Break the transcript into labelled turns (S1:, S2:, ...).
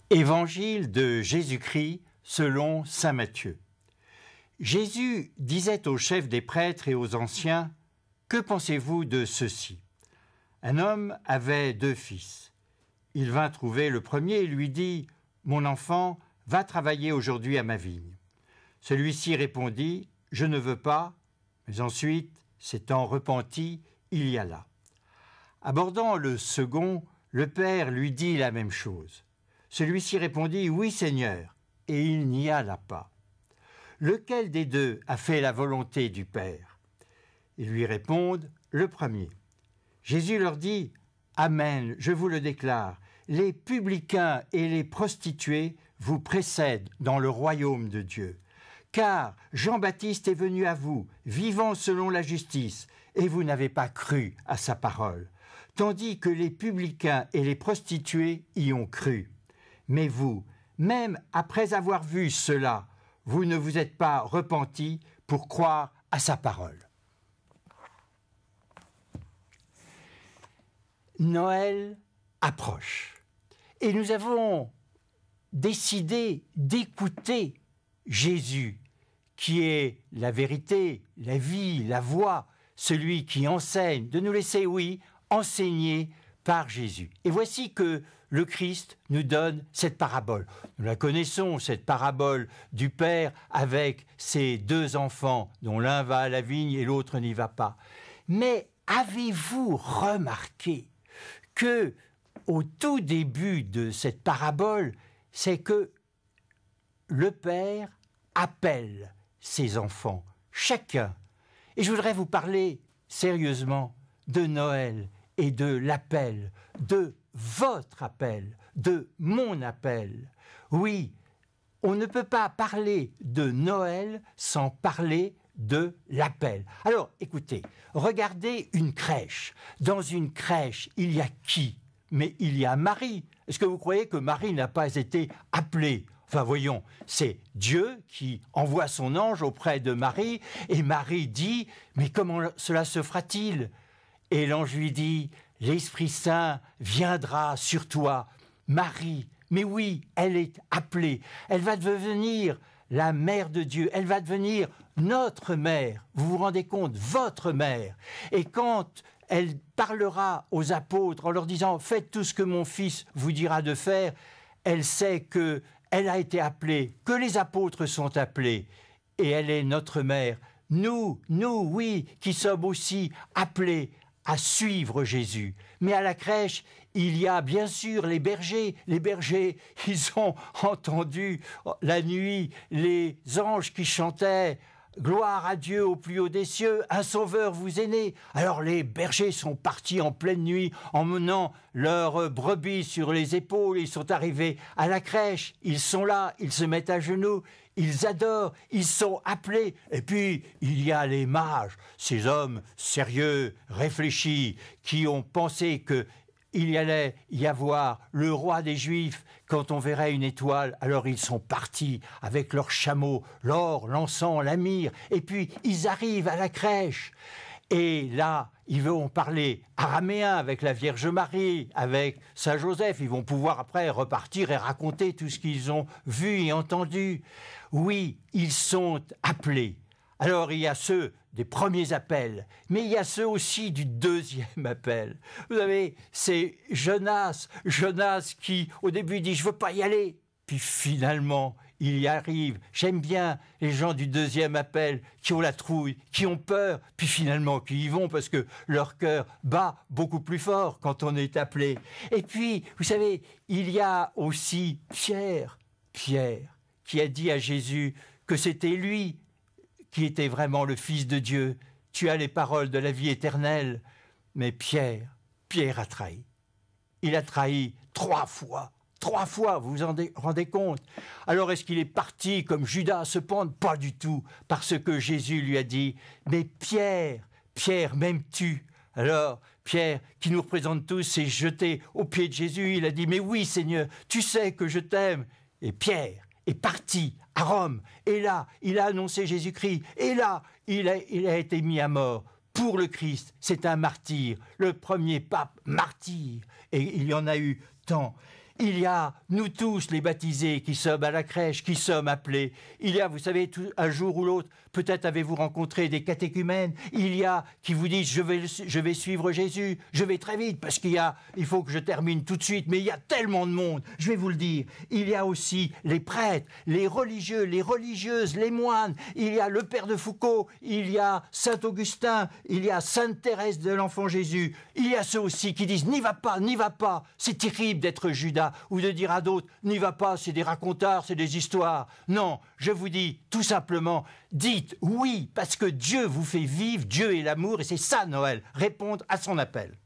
S1: Évangile de Jésus-Christ selon saint Matthieu. Jésus disait aux chefs des prêtres et aux anciens : « Que pensez-vous de ceci ? Un homme avait 2 fils. Il vint trouver le premier et lui dit : « Mon enfant, va travailler aujourd'hui à ma vigne. » Celui-ci répondit : « Je ne veux pas. » Mais ensuite, s'étant repenti, il y alla. Abordant le second, le père lui dit la même chose. Celui-ci répondit : « Oui, Seigneur. » Et il n'y alla pas. Lequel des 2 a fait la volonté du Père ? Ils lui répondent : le premier. Jésus leur dit : « Amen, je vous le déclare, les publicains et les prostituées vous précèdent dans le royaume de Dieu. Car Jean-Baptiste est venu à vous, vivant selon la justice, et vous n'avez pas cru à sa parole, tandis que les publicains et les prostituées y ont cru. Mais vous, même après avoir vu cela, vous ne vous êtes pas repentis pour croire à sa parole. » Noël approche et nous avons décidé d'écouter Jésus, qui est la vérité, la vie, la voie, celui qui enseigne, de nous laisser, oui, enseigner par Jésus. Et voici que le Christ nous donne cette parabole. Nous la connaissons, cette parabole du Père avec ses 2 enfants, dont l'un va à la vigne et l'autre n'y va pas. Mais avez-vous remarqué que, au tout début de cette parabole, c'est que le Père appelle ses enfants, chacun. Et je voudrais vous parler sérieusement de Noël et de l'appel, de votre appel, de mon appel. Oui, on ne peut pas parler de Noël sans parler de l'appel. Alors, écoutez, regardez une crèche. Dans une crèche, il y a qui ? Mais il y a Marie. Est-ce que vous croyez que Marie n'a pas été appelée ? Enfin, voyons, c'est Dieu qui envoie son ange auprès de Marie, et Marie dit : « Mais comment cela se fera-t-il » Et l'ange lui dit : « L'Esprit Saint viendra sur toi. » Marie, mais oui, elle est appelée. Elle va devenir la mère de Dieu. Elle va devenir notre mère. Vous vous rendez compte ? Votre mère. Et quand elle parlera aux apôtres en leur disant : « Faites tout ce que mon fils vous dira de faire », elle sait qu'elle a été appelée, que les apôtres sont appelés. Et elle est notre mère. Nous, oui, qui sommes aussi appelés à suivre Jésus. Mais à la crèche, il y a bien sûr les bergers. Les bergers, ils ont entendu la nuit les anges qui chantaient « Gloire à Dieu au plus haut des cieux, un sauveur vous est né ». Alors les bergers sont partis en pleine nuit, emmenant leurs brebis sur les épaules. Ils sont arrivés à la crèche, ils sont là, ils se mettent à genoux, ils adorent, ils sont appelés. Et puis, il y a les mages, ces hommes sérieux, réfléchis, qui ont pensé qu'il y allait y avoir le roi des Juifs quand on verrait une étoile. Alors ils sont partis avec leurs chameaux, l'or, l'encens, la myrrhe, et puis ils arrivent à la crèche. Et là, ils vont parler araméen avec la Vierge Marie, avec Saint Joseph. Ils vont pouvoir après repartir et raconter tout ce qu'ils ont vu et entendu. Oui, ils sont appelés. Alors il y a ceux des premiers appels, mais il y a ceux aussi du 2e appel. Vous savez, c'est Jonas qui au début dit « je veux pas y aller ». Puis finalement, il y arrive. J'aime bien les gens du 2e appel qui ont la trouille, qui ont peur, puis finalement qui y vont parce que leur cœur bat beaucoup plus fort quand on est appelé. Et puis, vous savez, il y a aussi Pierre qui a dit à Jésus que c'était lui qui était vraiment le Fils de Dieu. Tu as les paroles de la vie éternelle. Mais Pierre a trahi. Il a trahi 3 fois. 3 fois, vous vous en rendez compte ? Alors est-ce qu'il est parti comme Judas se pendre ? Pas du tout, parce que Jésus lui a dit « Mais Pierre, m'aimes-tu » Alors Pierre, qui nous représente tous, s'est jeté aux pieds de Jésus. Il a dit « Mais oui Seigneur, tu sais que je t'aime » Et Pierre est parti à Rome. Et là, il a annoncé Jésus-Christ. Et là, il a été mis à mort pour le Christ. C'est un martyr, le premier pape martyr. Et il y en a eu tant. Il y a nous tous les baptisés qui sommes à la crèche, qui sommes appelés. Il y a, vous savez, un jour ou l'autre, peut-être avez-vous rencontré des catéchumènes. Il y a qui vous disent je vais suivre Jésus, je vais très vite parce il faut que je termine tout de suite. Mais il y a tellement de monde, je vais vous le dire. Il y a aussi les prêtres, les religieux, les religieuses, les moines. Il y a le Père de Foucault, il y a Saint Augustin, il y a Sainte Thérèse de l'Enfant Jésus. Il y a ceux aussi qui disent n'y va pas, c'est terrible d'être Judas, ou de dire à d'autres n'y va pas, c'est des racontars, c'est des histoires. Non, je vous dis tout simplement, dites oui, parce que Dieu vous fait vivre, Dieu est l'amour, et c'est ça Noël, répondre à son appel.